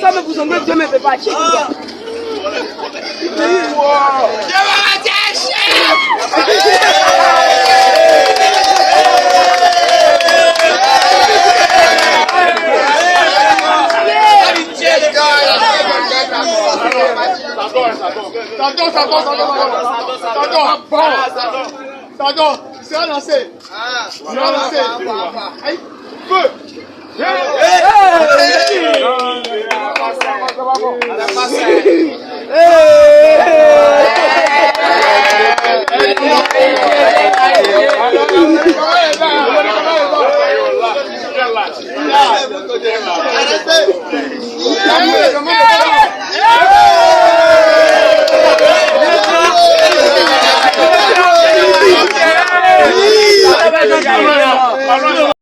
Ça me vous semble Dieu ne peut pas tuer. Pardon, c'est un lancé. C'est un lancé. Aïe, feu. Hey!